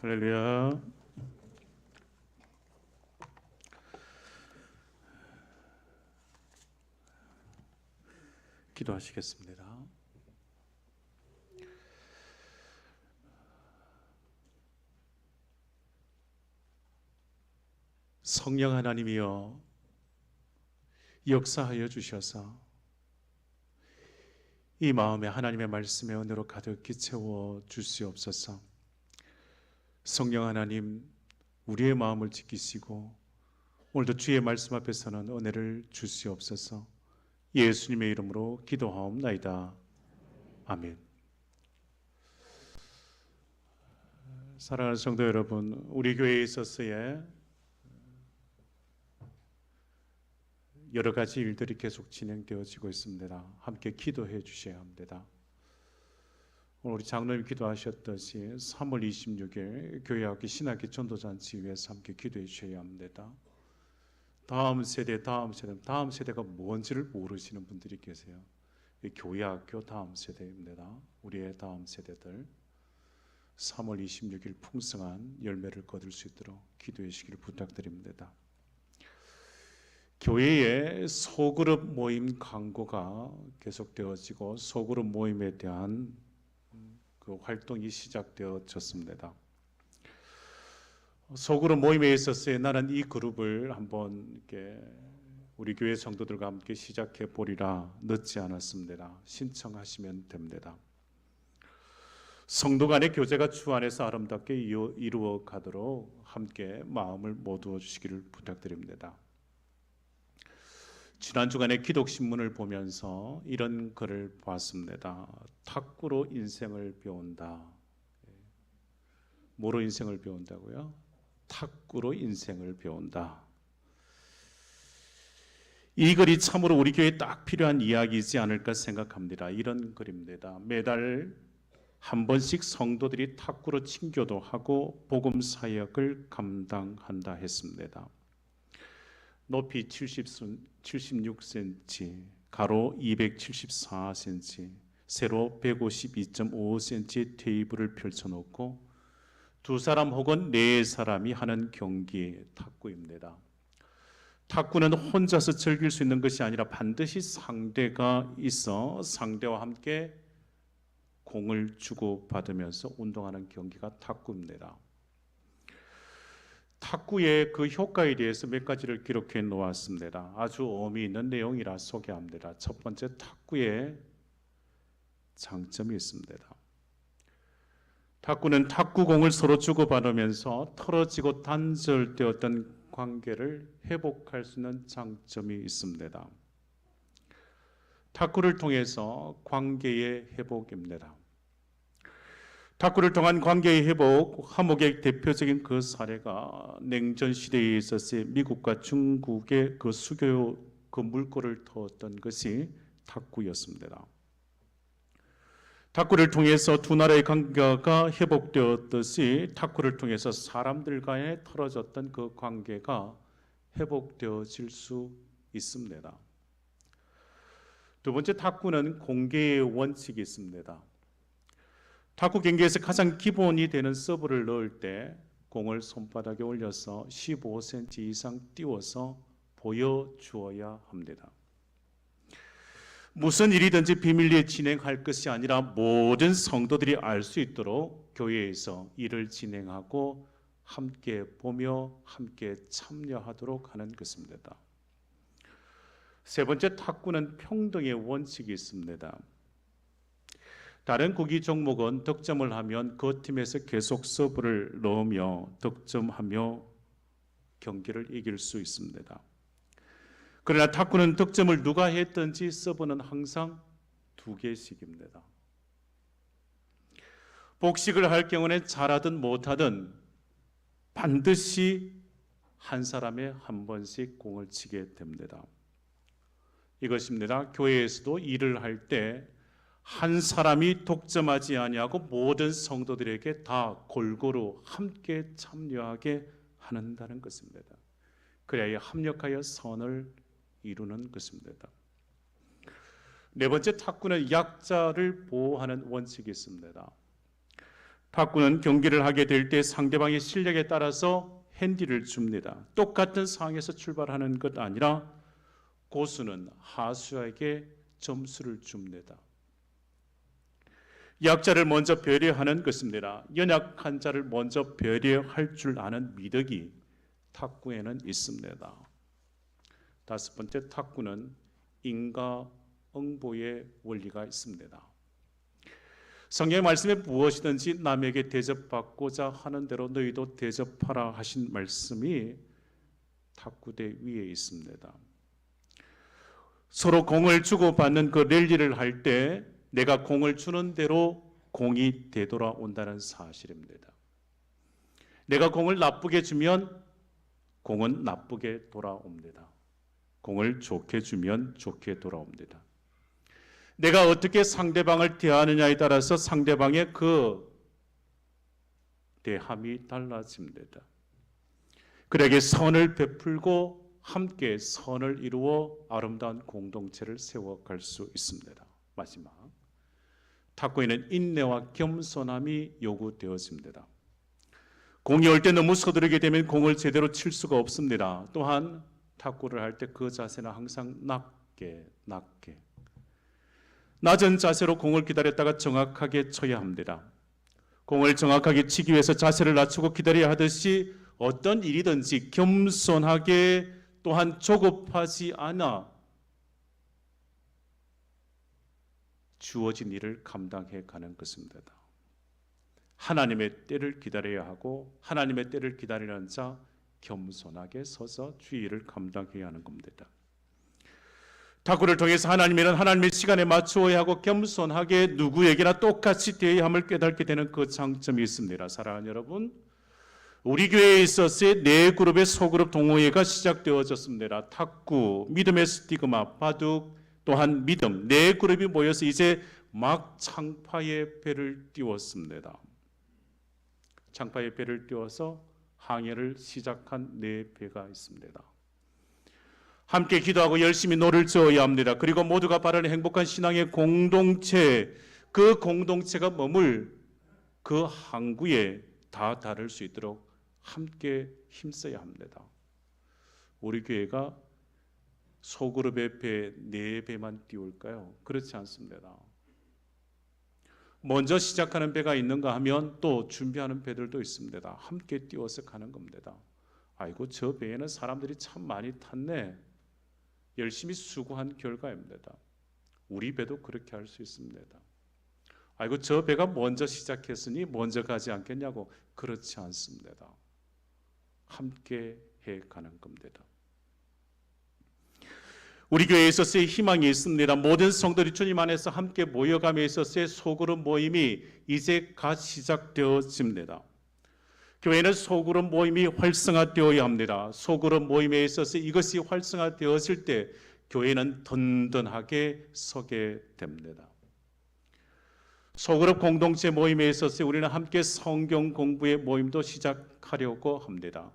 할렐루야. 기도하시겠습니다. 성령 하나님이여 역사하여 주셔서 이 마음에 하나님의 말씀의 은혜로 가득히 채워 주시옵소서. 성령 하나님, 우리의 마음을 지키시고 오늘도 주의 말씀 앞에서는 은혜를 주시옵소서. 예수님의 이름으로 기도하옵나이다. 아멘. 사랑하는 성도 여러분, 우리 교회에 있어서의 여러 가지 일들이 계속 진행되어지고 있습니다. 함께 기도해 주셔야 합니다. 오늘 우리 장로님 기도하셨듯이 3월 26일 교회학교 신학기 전도잔치 위해서 함께 기도해 주셔야 합니다. 다음 세대가 뭔지를 모르시는 분들이 계세요. 교회학교 다음 세대입니다. 우리의 다음 세대들 3월 26일 풍성한 열매를 거둘 수 있도록 기도해 주시기를 부탁드립니다. 교회의 소그룹 모임 광고가 계속되어지고 소그룹 모임에 대한 그 활동이 시작되어졌습니다. 소그룹 모임에 있어서 나는 이 그룹을 한번 이렇게 우리 교회 성도들과 함께 시작해 보리라 늦지 않았습니다. 신청하시면 됩니다. 성도 간의 교제가 주 안에서 아름답게 이루어 가도록 함께 마음을 모두어 주시기를 부탁드립니다. 지난 주간에 기독신문을 보면서 이런 글을 봤습니다. 탁구로 인생을 배운다. 뭐로 인생을 배운다고요? 탁구로 인생을 배운다. 이 글이 참으로 우리 교회에 딱 필요한 이야기이지 않을까 생각합니다. 이런 글입니다. 매달 한 번씩 성도들이 탁구로 친교도 하고 복음 사역을 감당한다 했습니다. 높이 76cm, 가로 274cm, 세로 152.5cm 테이블을 펼쳐놓고 두 사람 혹은 네 사람이 하는 경기 탁구입니다. 탁구는 혼자서 즐길 수 있는 것이 아니라 반드시 상대가 있어 상대와 함께 공을 주고받으면서 운동하는 경기가 탁구입니다. 탁구의 그 효과에 대해서 몇 가지를 기록해 놓았습니다. 아주 의미 있는 내용이라 소개합니다. 첫 번째, 탁구의 장점이 있습니다. 탁구는 탁구공을 서로 주고받으면서 틀어지고 단절되었던 관계를 회복할 수 있는 장점이 있습니다. 탁구를 통해서 관계의 회복입니다. 탁구를 통한 관계의 회복, 화목의 대표적인 그 사례가 냉전 시대에 있었을 미국과 중국의 그 수교 그 물꼬를 터었던 것이 탁구였습니다. 탁구를 통해서 두 나라의 관계가 회복되었듯이 탁구를 통해서 사람들과의 틀어졌던 그 관계가 회복되어질 수 있습니다. 두 번째, 탁구는 공개의 원칙이 있습니다. 탁구 경기에서 가장 기본이 되는 서브를 넣을 때 공을 손바닥에 올려서 15cm 이상 띄워서 보여주어야 합니다. 무슨 일이든지 비밀리에 진행할 것이 아니라 모든 성도들이 알 수 있도록 교회에서 일을 진행하고 함께 보며 함께 참여하도록 하는 것입니다. 세 번째, 탁구는 평등의 원칙이 있습니다. 다른 구기 종목은 득점을 하면 그 팀에서 계속 서브를 넣으며 득점하며 경기를 이길 수 있습니다. 그러나 탁구는 득점을 누가 했든지 서브는 항상 2개씩입니다. 복식을 할 경우는 잘하든 못하든 반드시 한 사람에 한 번씩 공을 치게 됩니다. 이것입니다. 교회에서도 일을 할 때 한 사람이 독점하지 아니하고 모든 성도들에게 다 골고루 함께 참여하게 한다는 것입니다. 그래야 합력하여 선을 이루는 것입니다. 네 번째, 탁구는 약자를 보호하는 원칙이 있습니다. 탁구는 경기를 하게 될 때 상대방의 실력에 따라서 핸디를 줍니다. 똑같은 상황에서 출발하는 것 아니라 고수는 하수에게 점수를 줍니다. 약자를 먼저 배려하는 것입니다. 연약한 자를 먼저 배려할 줄 아는 미덕이 탁구에는 있습니다. 다섯 번째, 탁구는 인과응보의 원리가 있습니다. 성경의 말씀에 무엇이든지 남에게 대접받고자 하는 대로 너희도 대접하라 하신 말씀이 탁구대 위에 있습니다. 서로 공을 주고받는 그 랠리를 할 때 내가 공을 주는 대로 공이 되돌아온다는 사실입니다. 내가 공을 나쁘게 주면 공은 나쁘게 돌아옵니다. 공을 좋게 주면 좋게 돌아옵니다. 내가 어떻게 상대방을 대하느냐에 따라서 상대방의 그 대함이 달라집니다. 그에게 선을 베풀고 함께 선을 이루어 아름다운 공동체를 세워갈 수 있습니다. 마지막, 탁구에는 인내와 겸손함이 요구되어집니다. 공이 올 때 너무 서두르게 되면 공을 제대로 칠 수가 없습니다. 또한 탁구를 할 때 그 자세는 항상 낮게 낮은 자세로 공을 기다렸다가 정확하게 쳐야 합니다. 공을 정확하게 치기 위해서 자세를 낮추고 기다려야 하듯이 어떤 일이든지 겸손하게 또한 조급하지 않아 주어진 일을 감당해 가는 것입니다. 하나님의 때를 기다려야 하고 하나님의 때를 기다리는 자 겸손하게 서서 주의 일을 감당해야 하는 겁니다. 탁구를 통해서 하나님의 시간에 맞추어야 하고 겸손하게 누구에게나 똑같이 대해야 함을 깨닫게 되는 그 장점이 있습니다. 사랑하는 여러분, 우리 교회에 있어서의 네 그룹의 소그룹 동호회가 시작되어졌습니다. 탁구, 믿음의 스티그마, 바둑, 또한 믿음, 네 그룹이 모여서 이제 막 창파의 배를 띄웠습니다. 창파의 배를 띄워서 항해를 시작한 네 배가 있습니다. 함께 기도하고 열심히 노를 저어야 합니다. 그리고 모두가 바라는 행복한 신앙의 공동체, 그 공동체가 머물 그 항구에 다 다를 수 있도록 함께 힘써야 합니다. 우리 교회가 소그룹의 배 4배만 띄울까요? 그렇지 않습니다. 먼저 시작하는 배가 있는가 하면 또 준비하는 배들도 있습니다. 함께 띄워서 가는 겁니다. 아이고, 저 배에는 사람들이 참 많이 탔네. 열심히 수고한 결과입니다. 우리 배도 그렇게 할 수 있습니다. 아이고, 저 배가 먼저 시작했으니 먼저 가지 않겠냐고. 그렇지 않습니다. 함께 해가는 겁니다. 우리 교회에 있어서의 희망이 있습니다. 모든 성도들이 주님 안에서 함께 모여감에 있어서의 소그룹 모임이 이제 갓 시작되어집니다. 교회는 소그룹 모임이 활성화되어야 합니다. 소그룹 모임에 있어서 이것이 활성화되었을 때 교회는 든든하게 서게 됩니다. 소그룹 공동체 모임에 있어서 우리는 함께 성경 공부의 모임도 시작하려고 합니다.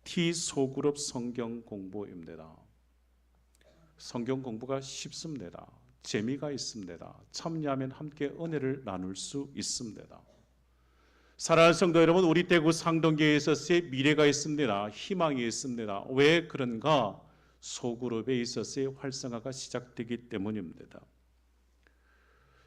T소그룹 성경 공부입니다. 성경 공부가 쉽습니다. 재미가 있습니다. 참여하면 함께 은혜를 나눌 수 있습니다. 사랑하는 성도 여러분, 우리 대구 상동교회에 있어서의 미래가 있습니다. 희망이 있습니다. 왜 그런가? 소그룹에 있어서의 활성화가 시작되기 때문입니다.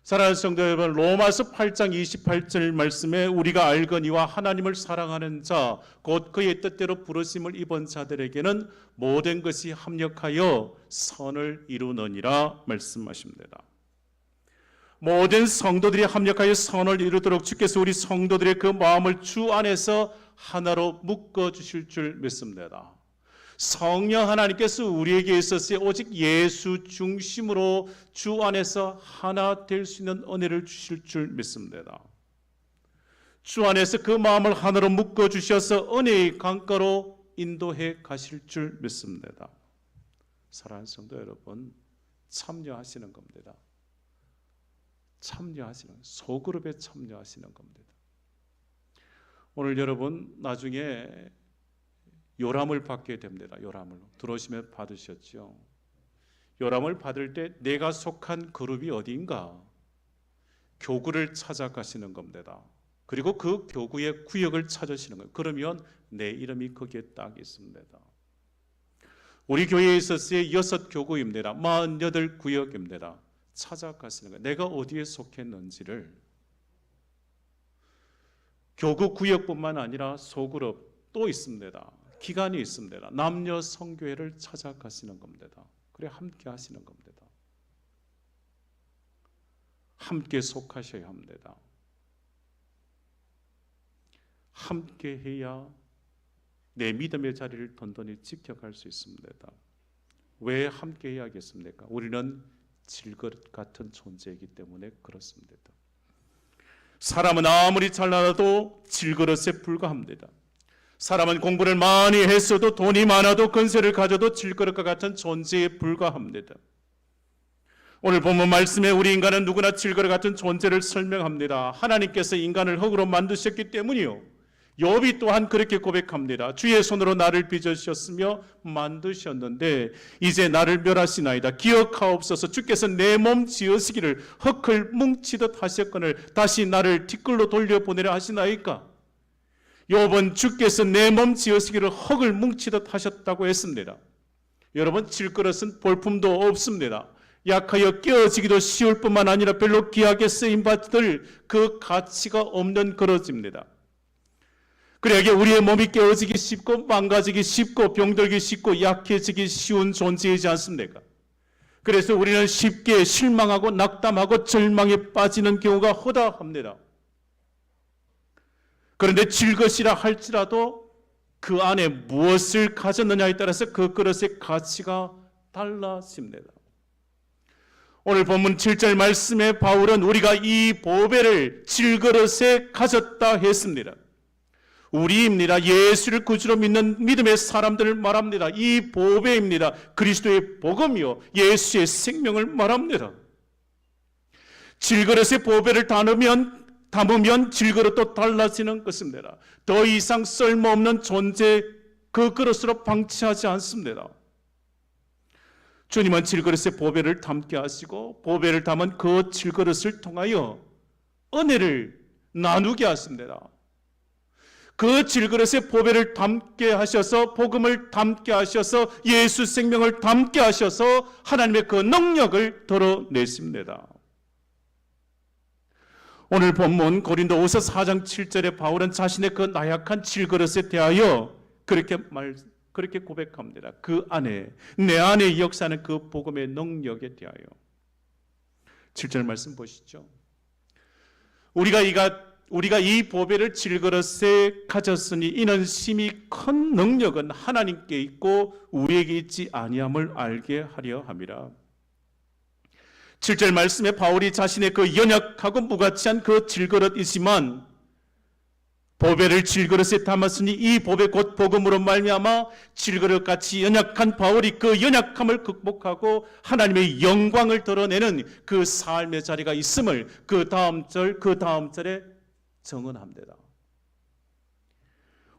사랑하는 성도 여러분, 로마서 8장 28절 말씀에 우리가 알거니와 하나님을 사랑하는 자, 곧 그의 뜻대로 부르심을 입은 자들에게는 모든 것이 합력하여 선을 이루느니라 말씀하십니다. 모든 성도들이 합력하여 선을 이루도록 주께서 우리 성도들의 그 마음을 주 안에서 하나로 묶어주실 줄 믿습니다. 성령 하나님께서 우리에게 있어서 오직 예수 중심으로 주 안에서 하나 될 수 있는 은혜를 주실 줄 믿습니다. 주 안에서 그 마음을 하나로 묶어주셔서 은혜의 강가로 인도해 가실 줄 믿습니다. 사랑하는 성도 여러분, 참여하시는 겁니다. 소그룹에 참여하시는 겁니다. 오늘 여러분 나중에 요람을 받게 됩니다. 요람을 들어오시면 받으셨죠. 요람을 받을 때 내가 속한 그룹이 어디인가 교구를 찾아가시는 겁니다. 그리고 그 교구의 구역을 찾으시는 거예요. 그러면 내 이름이 거기에 딱 있습니다. 우리 교회에 있어서의 6교구입니다. 48구역입니다. 찾아가시는 거예요. 내가 어디에 속했는지를. 교구 구역뿐만 아니라 소그룹 또 있습니다. 기간이 있습니다. 남녀 성교회를 찾아가시는 겁니다. 그래 함께 하시는 겁니다. 함께 속하셔야 합니다. 함께 해야 내 믿음의 자리를 든든히 지켜갈 수 있습니다. 왜 함께 해야겠습니까? 우리는 질그릇 같은 존재이기 때문에 그렇습니다. 사람은 아무리 잘나도 질그릇에 불과합니다. 사람은 공부를 많이 했어도 돈이 많아도 근세를 가져도 질그릇과 같은 존재에 불과합니다. 오늘 본문 말씀에 우리 인간은 누구나 질그릇 같은 존재를 설명합니다. 하나님께서 인간을 흙으로 만드셨기 때문이요. 욥이 또한 그렇게 고백합니다. 주의 손으로 나를 빚으셨으며 만드셨는데 이제 나를 멸하시나이다. 기억하옵소서. 주께서 내 몸 지으시기를 흙을 뭉치듯 하셨거늘 다시 나를 뒷글로 돌려보내려 하시나이까. 욥은 주께서 내 몸 지으시기를 흙을 뭉치듯 하셨다고 했습니다. 여러분, 질그릇은 볼품도 없습니다. 약하여 깨어지기도 쉬울 뿐만 아니라 별로 귀하게 쓰임받을 그 가치가 없는 그릇입니다. 그러기에 우리의 몸이 깨어지기 쉽고 망가지기 쉽고 병들기 쉽고 약해지기 쉬운 존재이지 않습니까? 그래서 우리는 쉽게 실망하고 낙담하고 절망에 빠지는 경우가 허다합니다. 그런데 질것이라 할지라도 그 안에 무엇을 가졌느냐에 따라서 그 그릇의 가치가 달라집니다. 오늘 본문 7절 말씀에 바울은 우리가 이 보배를 질그릇에 가졌다 했습니다. 우리입니다. 예수를 구주로 믿는 믿음의 사람들을 말합니다. 이 보배입니다. 그리스도의 복음이요 예수의 생명을 말합니다. 질그릇의 보배를 담으면 질그릇도 달라지는 것입니다. 더 이상 쓸모없는 존재 그 그릇으로 방치하지 않습니다. 주님은 질그릇의 보배를 담게 하시고 보배를 담은 그 질그릇을 통하여 은혜를 나누게 하십니다. 그 질그릇의 보배를 담게 하셔서 복음을 담게 하셔서 예수 생명을 담게 하셔서 하나님의 그 능력을 드러내십니다. 오늘 본문 고린도후서 4장 7절에 바울은 자신의 그 나약한 질그릇에 대하여 그렇게 고백합니다. 그 안에 내 안에 역사하는 그 복음의 능력에 대하여. 7절 말씀 보시죠. 우리가 이 보배를 질그릇에 가졌으니 이는 심히 큰 능력은 하나님께 있고 우리에게 있지 아니함을 알게 하려 함이라. 7절 말씀에 바울이 자신의 그 연약하고 무가치한 그 질그릇이지만 보배를 질그릇에 담았으니 이 보배 곧 복음으로 말미암아 질그릇같이 연약한 바울이 그 연약함을 극복하고 하나님의 영광을 드러내는 그 삶의 자리가 있음을 그 다음 절에 정언합니다.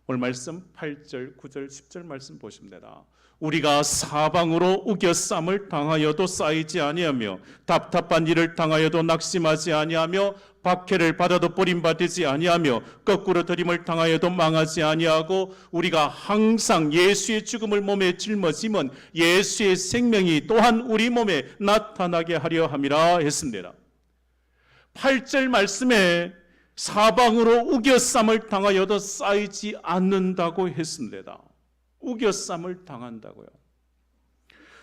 오늘 말씀 8절, 9절, 10절 말씀 보십니다. 우리가 사방으로 우겨쌈을 당하여도 쌓이지 아니하며 답답한 일을 당하여도 낙심하지 아니하며 박해를 받아도 버림받지 아니하며 거꾸로 들임을 당하여도 망하지 아니하고 우리가 항상 예수의 죽음을 몸에 짊어지면 예수의 생명이 또한 우리 몸에 나타나게 하려 함이라 했습니다. 8절 말씀에 사방으로 우겨쌈을 당하여도 쌓이지 않는다고 했습니다. 우겨쌈을 당한다고요.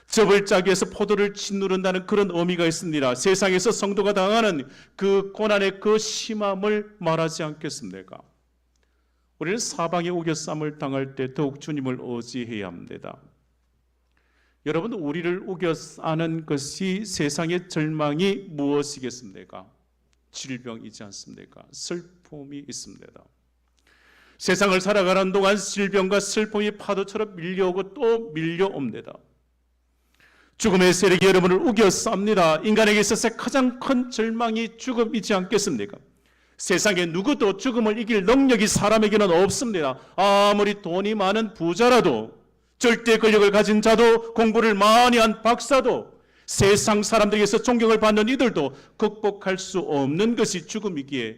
저벌짜기에서 포도를 짓누른다는 그런 의미가 있습니다. 세상에서 성도가 당하는 그 고난의 그 심함을 말하지 않겠습니까? 우리는 사방에 우겨쌈을 당할 때 더욱 주님을 의지해야 합니다. 여러분, 우리를 우겨싸는 것이 세상의 절망이 무엇이겠습니까? 질병이지 않습니까? 슬픔이 있습니다. 세상을 살아가는 동안 질병과 슬픔이 파도처럼 밀려오고 또 밀려옵니다. 죽음의 세력이 여러분을 우겨쌉니다. 인간에게 있어서 가장 큰 절망이 죽음이지 않겠습니까? 세상에 누구도 죽음을 이길 능력이 사람에게는 없습니다. 아무리 돈이 많은 부자라도, 절대 권력을 가진 자도, 공부를 많이 한 박사도, 세상 사람들에게서 존경을 받는 이들도 극복할 수 없는 것이 죽음이기에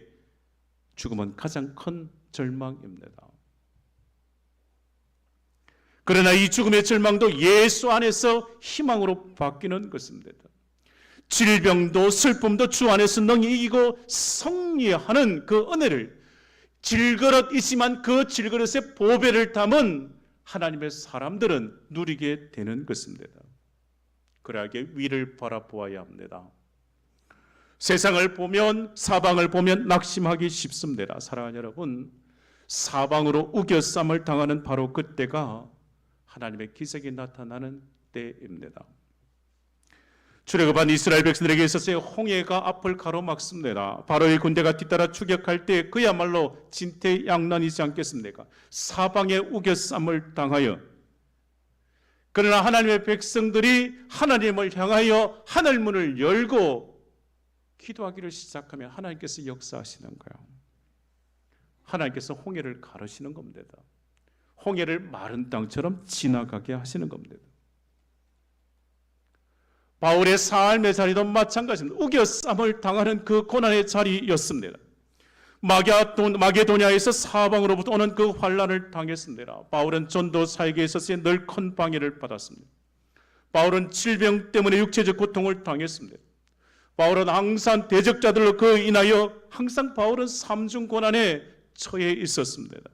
죽음은 가장 큰 절망입니다. 그러나 이 죽음의 절망도 예수 안에서 희망으로 바뀌는 것입니다. 질병도 슬픔도 주 안에서 능히 이기고 승리하는 그 은혜를, 질그릇이지만 그 질그릇에 보배를 담은 하나님의 사람들은 누리게 되는 것입니다. 그러하게 위를 바라보아야 합니다. 세상을 보면, 사방을 보면 낙심하기 쉽습니다. 사랑하는 여러분, 사방으로 우겨쌈을 당하는 바로 그때가 하나님의 기적이 나타나는 때입니다. 출애굽한 이스라엘 백성들에게 있어서 홍해가 앞을 가로막습니다. 바로의 군대가 뒤따라 추격할 때 그야말로 진퇴양난이지 않겠습니까? 사방에 우겨쌈을 당하여, 그러나 하나님의 백성들이 하나님을 향하여 하늘문을 열고 기도하기를 시작하면 하나님께서 역사하시는 거예요. 하나님께서 홍해를 가르시는 겁니다. 홍해를 마른 땅처럼 지나가게 하시는 겁니다. 바울의 삶의 자리도 마찬가지입니다. 우겨쌈을 당하는 그 고난의 자리였습니다. 마게도냐에서 사방으로부터 오는 그 환란을 당했습니다. 바울은 전도사에게 있어서 늘 큰 방해를 받았습니다. 바울은 질병 때문에 육체적 고통을 당했습니다. 바울은 항상 대적자들로 그 인하여 항상 바울은 삼중 고난에 처해 있었습니다.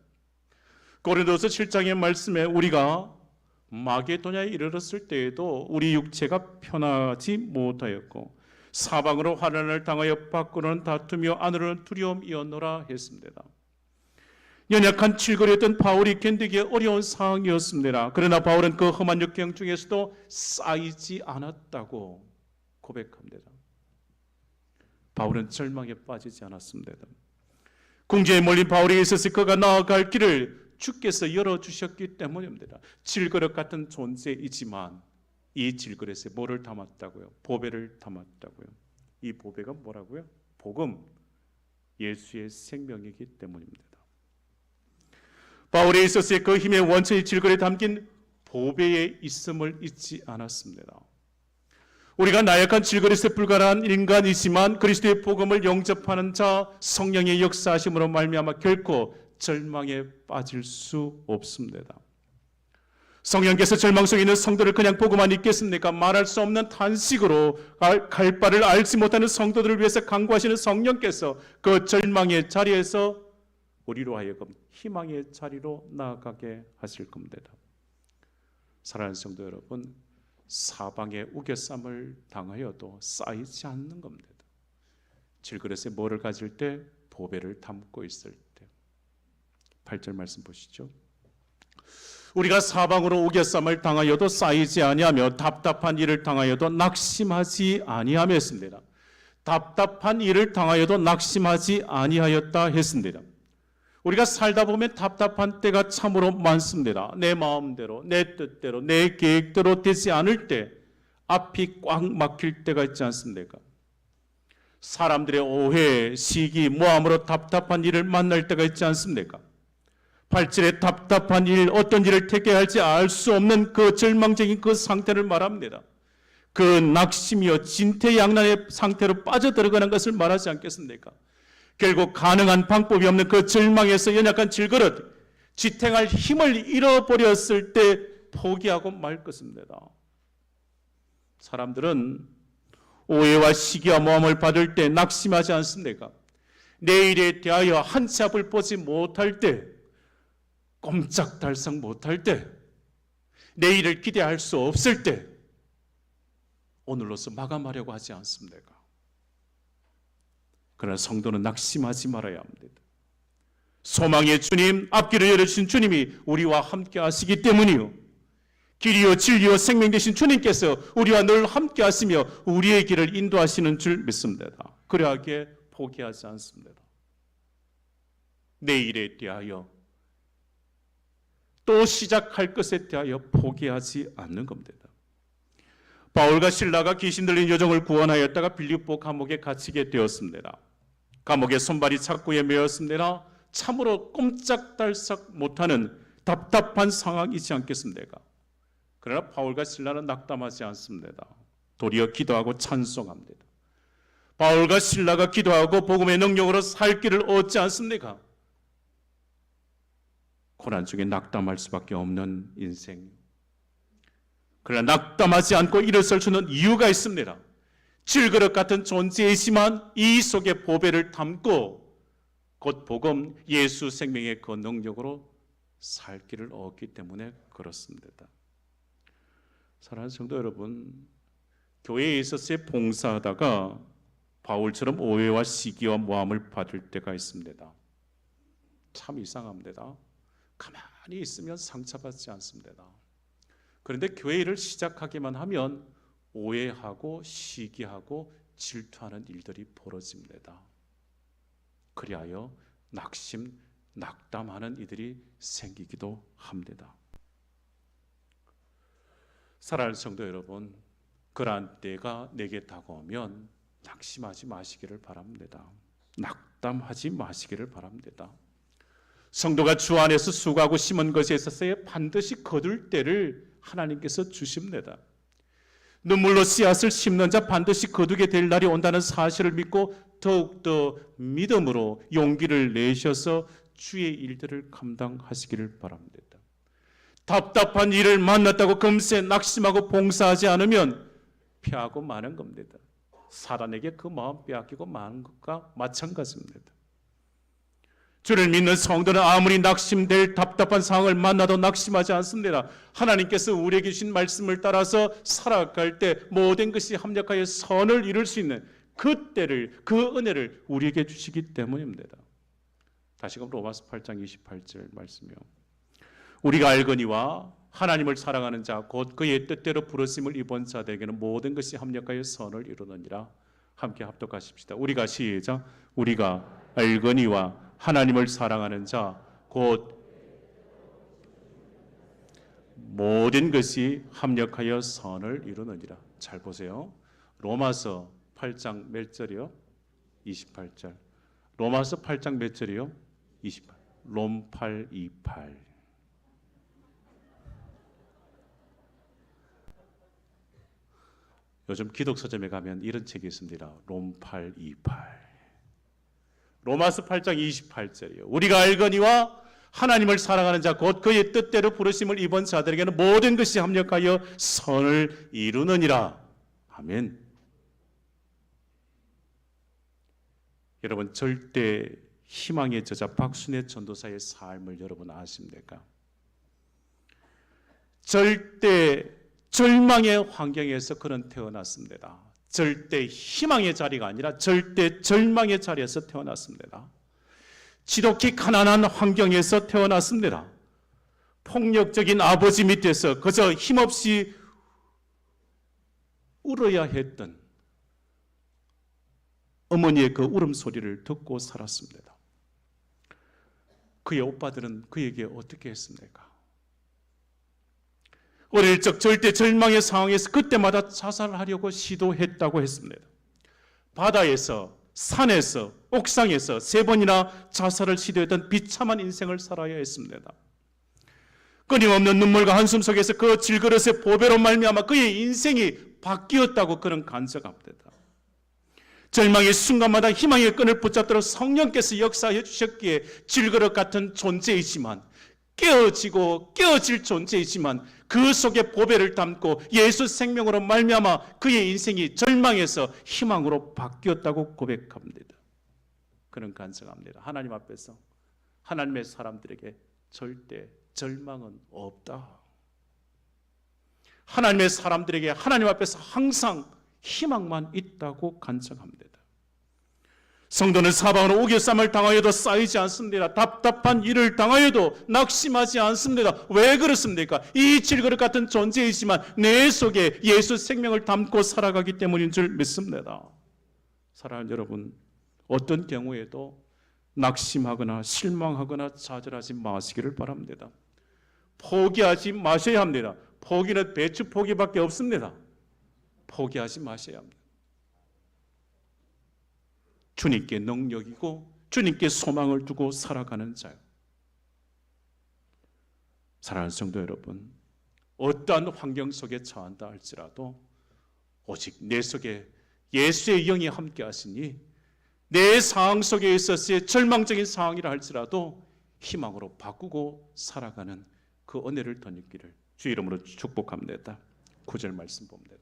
고린도서 7장의 말씀에 우리가 마게도냐에 이르렀을 때에도 우리 육체가 편하지 못하였고 사방으로 환난을 당하여 밖으로는 다투며 안으로는 두려움이었노라 했습니다. 연약한 질거리였던 바울이 견디기 어려운 상황이었습니다. 그러나 바울은 그 험한 역경 중에서도 쌓이지 않았다고 고백합니다. 바울은 절망에 빠지지 않았습니다. 궁지에 몰린 바울에게 있어서 그가 나아갈 길을 주께서 열어주셨기 때문입니다. 질그릇 같은 존재이지만 이 질그릇에 뭐를 담았다고요? 보배를 담았다고요. 이 보배가 뭐라고요? 복음, 예수의 생명이기 때문입니다. 바울에 있어서 그 힘의 원천이 질그릇에 담긴 보배에 있음을 잊지 않았습니다. 우리가 나약한 질그릇에 불과한 인간이지만 그리스도의 복음을 영접하는 자, 성령의 역사하심으로 말미암아 결코 절망에 빠질 수 없습니다. 성령께서 절망 속에 있는 성도를 그냥 보고만 있겠습니까? 말할 수 없는 탄식으로 갈 바를 알지 못하는 성도들을 위해서 간구하시는 성령께서 그 절망의 자리에서 우리로 하여금 희망의 자리로 나아가게 하실 겁니다. 사랑하는 성도 여러분, 사방에 우겨쌈을 당하여도 쌓이지 않는 겁니다. 질그릇에 뭐를 가질 때? 보배를 담고 있을 때. 8절 말씀 보시죠. 우리가 사방으로 우겨쌈을 당하여도 쌓이지 아니하며 답답한 일을 당하여도 낙심하지 아니하며 했습니다. 답답한 일을 당하여도 낙심하지 아니하였다 했습니다. 우리가 살다 보면 답답한 때가 참으로 많습니다. 내 마음대로, 내 뜻대로, 내 계획대로 되지 않을 때, 앞이 꽉 막힐 때가 있지 않습니까? 사람들의 오해, 시기, 모함으로 답답한 일을 만날 때가 있지 않습니까? 발질에 답답한 일, 어떤 일을 택해야 할지 알 수 없는 그 절망적인 그 상태를 말합니다. 그 낙심이요 진퇴양난의 상태로 빠져들어가는 것을 말하지 않겠습니까? 결국 가능한 방법이 없는 그 절망에서 연약한 질그릇, 지탱할 힘을 잃어버렸을 때 포기하고 말 것입니다. 사람들은 오해와 시기와 모함을 받을 때 낙심하지 않습니까? 내일에 대하여 한 치 앞을 보지 못할 때, 꼼짝달싹 못할 때, 내일을 기대할 수 없을 때 오늘로서 마감하려고 하지 않습니까? 그러나 성도는 낙심하지 말아야 합니다. 소망의 주님, 앞길을 열어주신 주님이 우리와 함께 하시기 때문이요, 길이요 진리요 생명 되신 주님께서 우리와 늘 함께 하시며 우리의 길을 인도하시는 줄 믿습니다. 그러하게 포기하지 않습니다. 내일에 대하여, 또 시작할 것에 대하여 포기하지 않는 겁니다. 바울과 실라가 귀신 들린 여종을 구원하였다가 빌립보 감옥에 갇히게 되었습니다. 감옥에 손발이 착고에 매였습니다. 참으로 꼼짝달싹 못하는 답답한 상황이지 않겠습니까? 그러나 바울과 실라는 낙담하지 않습니다. 도리어 기도하고 찬송합니다. 바울과 실라가 기도하고 복음의 능력으로 살 길을 얻지 않습니까? 고난 중에 낙담할 수밖에 없는 인생. 그러나 낙담하지 않고 일어설 수는 이유가 있습니다. 질그릇 같은 존재이지만 이 속에 보배를 담고 곧 복음 예수 생명의 그 능력으로 살 길을 얻기 때문에 그렇습니다. 사랑하는 성도 여러분, 교회에 있어서 봉사하다가 바울처럼 오해와 시기와 모함을 받을 때가 있습니다. 참 이상합니다. 가만히 있으면 상처받지 않습니다. 그런데 교회 일을 시작하기만 하면 오해하고 시기하고 질투하는 일들이 벌어집니다. 그리하여 낙심, 낙담하는 이들이 생기기도 합니다. 사랑하는 성도 여러분, 그러한 때가 내게 다가오면 낙심하지 마시기를 바랍니다. 낙담하지 마시기를 바랍니다. 성도가 주 안에서 수고하고 심은 것에 있어서 반드시 거둘 때를 하나님께서 주십니다. 눈물로 씨앗을 심는 자 반드시 거두게 될 날이 온다는 사실을 믿고 더욱더 믿음으로 용기를 내셔서 주의 일들을 감당하시기를 바랍니다. 답답한 일을 만났다고 금세 낙심하고 봉사하지 않으면 피하고 마는 겁니다. 사단에게 그 마음 빼앗기고 마는 것과 마찬가지입니다. 주를 믿는 성도는 아무리 낙심될 답답한 상황을 만나도 낙심하지 않습니다. 하나님께서 우리에게 주신 말씀을 따라서 살아갈 때 모든 것이 합력하여 선을 이룰 수 있는 그 때를, 그 은혜를 우리에게 주시기 때문입니다. 다시금 로마서 8장 28절 말씀이요. 우리가 알거니와 하나님을 사랑하는 자 곧 그의 뜻대로 부르심을 입은 자들에게는 모든 것이 합력하여 선을 이루느니라. 함께 합독하십시다. 우리가 시작. 우리가 알거니와 하나님을 사랑하는 자 곧 모든 것이 합력하여 선을 이루느니라. 잘 보세요. 로마서 8장 몇 절이요? 28절. 로마서 8장 몇 절이요? 28. 롬8 28. 요즘 기독서점에 가면 이런 책이 있습니다. 롬8 28. 로마서 8장 28절이요. 우리가 알거니와 하나님을 사랑하는 자 곧 그의 뜻대로 부르심을 입은 자들에게는 모든 것이 합력하여 선을 이루느니라. 아멘. 여러분 절대 희망의 저자 박순애 전도사의 삶을 여러분 아십니까? 절대 절망의 환경에서 그는 태어났습니다. 절대 희망의 자리가 아니라 절대 절망의 자리에서 태어났습니다. 지독히 가난한 환경에서 태어났습니다. 폭력적인 아버지 밑에서 그저 힘없이 울어야 했던 어머니의 그 울음소리를 듣고 살았습니다. 그의 오빠들은 그에게 어떻게 했습니까? 어릴 적 절대 절망의 상황에서 그때마다 자살하려고 시도했다고 했습니다. 바다에서, 산에서, 옥상에서 3번이나 자살을 시도했던 비참한 인생을 살아야 했습니다. 끊임없는 눈물과 한숨 속에서 그 질그릇의 보배로 말미암아 그의 인생이 바뀌었다고 그는 간증합니다. 절망의 순간마다 희망의 끈을 붙잡도록 성령께서 역사해 주셨기에 질그릇 같은 존재이지만 깨어지고 깨어질 존재이지만 그 속에 보배를 담고 예수 생명으로 말미암아 그의 인생이 절망에서 희망으로 바뀌었다고 고백합니다. 그는 간증합니다. 하나님 앞에서 하나님의 사람들에게 절대 절망은 없다. 하나님의 사람들에게 하나님 앞에서 항상 희망만 있다고 간증합니다. 성도는 사방으로 우겨쌈을 당하여도 쌓이지 않습니다. 답답한 일을 당하여도 낙심하지 않습니다. 왜 그렇습니까? 이 질그릇 같은 존재이지만 내 속에 예수 생명을 담고 살아가기 때문인 줄 믿습니다. 사랑하는 여러분, 어떤 경우에도 낙심하거나 실망하거나 좌절하지 마시기를 바랍니다. 포기하지 마셔야 합니다. 포기는 배추 포기밖에 없습니다. 포기하지 마셔야 합니다. 주님께 능력이고 주님께 소망을 두고 살아가는 자요. 사랑하는 성도 여러분, 어떠한 환경 속에 처한다 할지라도 오직 내 속에 예수의 영이 함께 하시니 내 상황 속에 있었을 절망적인 상황이라 할지라도 희망으로 바꾸고 살아가는 그 은혜를 덧입기를 주의 이름으로 축복합니다. 9절 말씀 봅니다.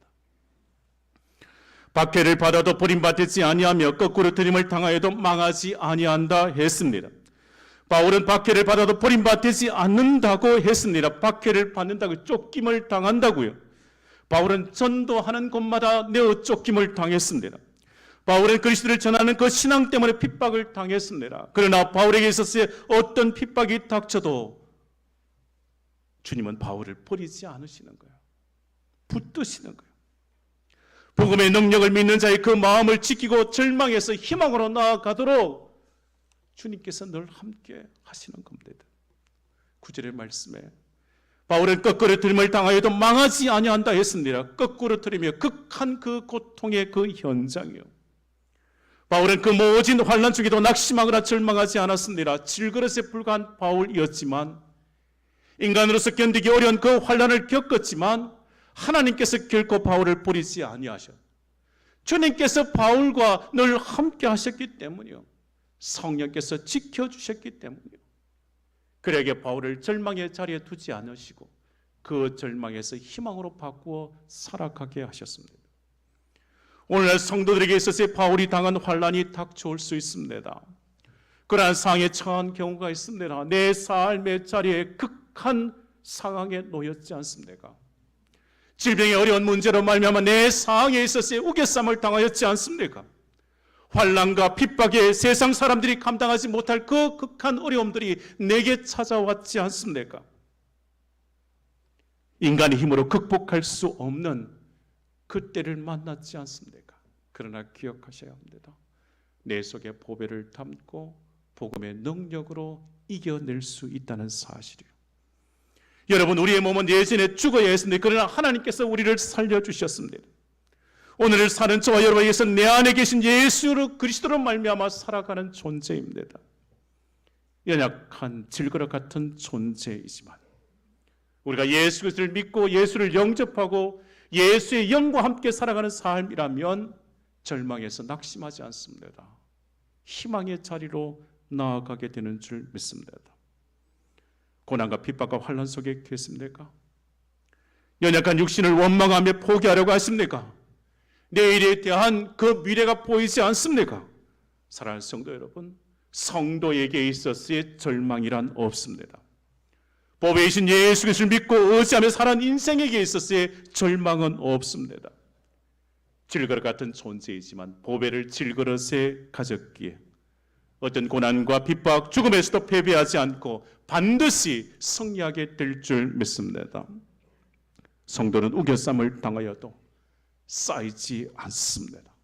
박해를 받아도 버림받지 아니하며 거꾸로 들임을 당하여도 망하지 아니한다 했습니다. 바울은 박해를 받아도 버림받지 않는다고 했습니다. 박해를 받는다고 쫓김을 당한다고요. 바울은 전도하는 곳마다 내어 쫓김을 당했습니다. 바울은 그리스도를 전하는 그 신앙 때문에 핍박을 당했습니다. 그러나 바울에게 있어서 어떤 핍박이 닥쳐도 주님은 바울을 버리지 않으시는 거예요. 붙드시는 거예요. 복음의 능력을 믿는 자의 그 마음을 지키고 절망에서 희망으로 나아가도록 주님께서 늘 함께 하시는 겁니다. 9절의 말씀에 바울은 거꾸로 들임을 당하여도 망하지 아니한다 했습니다. 거꾸로 들이며 극한 그 고통의 그 현장이요. 바울은 그 모진 환난 중에도 낙심하거나 절망하지 않았습니다. 질그릇에 불과한 바울이었지만 인간으로서 견디기 어려운 그 환난을 겪었지만 하나님께서 결코 바울을 버리지 아니하셨. 주님께서 바울과 늘 함께 하셨기 때문이요. 성령께서 지켜주셨기 때문이요. 그에게 바울을 절망의 자리에 두지 않으시고 그 절망에서 희망으로 바꾸어 살아가게 하셨습니다. 오늘날 성도들에게 있어서 바울이 당한 환난이 닥쳐올 수 있습니다. 그러한 상황에 처한 경우가 있습니다. 내 삶의 자리에 극한 상황에 놓였지 않습니까? 질병의 어려운 문제로 말미암아 내 상황에 있어서 우겨쌈을 당하였지 않습니까? 환난과 핍박에 세상 사람들이 감당하지 못할 그 극한 어려움들이 내게 찾아왔지 않습니까? 인간의 힘으로 극복할 수 없는 그때를 만났지 않습니까? 그러나 기억하셔야 합니다. 내 속에 보배를 담고 복음의 능력으로 이겨낼 수 있다는 사실이요. 여러분, 우리의 몸은 예전에 죽어야 했습니다. 그러나 하나님께서 우리를 살려주셨습니다. 오늘을 사는 저와 여러분에게서 내 안에 계신 예수 그리스도로 말미암아 살아가는 존재입니다. 연약한 질그릇 같은 존재이지만 우리가 예수 그리스도를 믿고 예수를 영접하고 예수의 영과 함께 살아가는 삶이라면 절망에서 낙심하지 않습니다. 희망의 자리로 나아가게 되는 줄 믿습니다. 고난과 핍박과 환난 속에 계십니까? 연약한 육신을 원망하며 포기하려고 하십니까? 내일에 대한 그 미래가 보이지 않습니까? 사랑하는 성도 여러분, 성도에게 있어서의 절망이란 없습니다. 보배이신 예수 그리스도를 믿고 의지하며 살아온 인생에게 있어서의 절망은 없습니다. 질그릇 같은 존재이지만 보배를 질그릇에 가졌기에 어떤 고난과 핍박, 죽음에서도 패배하지 않고 반드시 승리하게 될 줄 믿습니다. 성도는 우겨쌈을 당하여도 쌓이지 않습니다.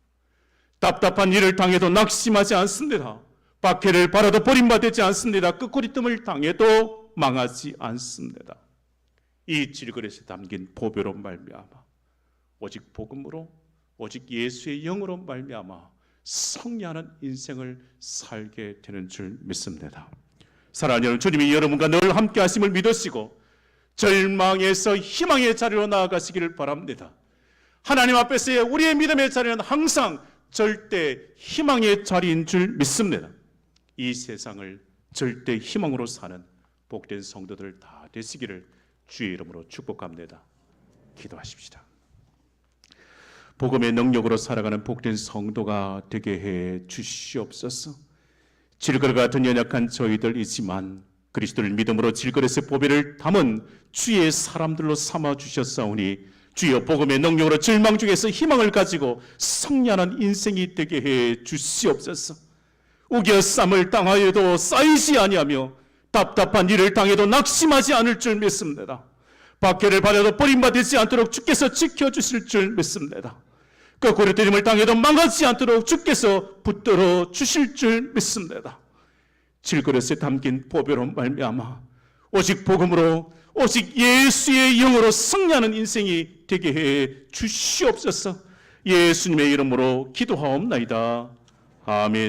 답답한 일을 당해도 낙심하지 않습니다. 박해를 받아도 버림받지 않습니다. 끄꾸리뜸을 당해도 망하지 않습니다. 이 질그릇에 담긴 보배로 말미암아 오직 복음으로 오직 예수의 영으로 말미암아 승리하는 인생을 살게 되는 줄 믿습니다. 사랑하는 여러분, 주님이 여러분과 늘 함께 하심을 믿으시고 절망에서 희망의 자리로 나아가시기를 바랍니다. 하나님 앞에서의 우리의 믿음의 자리는 항상 절대 희망의 자리인 줄 믿습니다. 이 세상을 절대 희망으로 사는 복된 성도들 다 되시기를 주의 이름으로 축복합니다. 기도하십시다. 복음의 능력으로 살아가는 복된 성도가 되게 해 주시옵소서. 질그릇 같은 연약한 저희들이지만 그리스도를 믿음으로 질그릇의 보배를 담은 주의 사람들로 삼아 주셨사오니 주여 복음의 능력으로 절망 중에서 희망을 가지고 승리하는 인생이 되게 해 주시옵소서. 우겨쌈을 당하여도 쌓이지 아니하며 답답한 일을 당해도 낙심하지 않을 줄 믿습니다. 박해를 받아도 버림받지 않도록 주께서 지켜주실 줄 믿습니다. 거꾸로 들임을 당해도 망하지 않도록 주께서 붙들어 주실 줄 믿습니다. 질그릇에 담긴 보배로 말미암아 오직 복음으로 오직 예수의 영으로 승리하는 인생이 되게 해 주시옵소서. 예수님의 이름으로 기도하옵나이다. 아멘.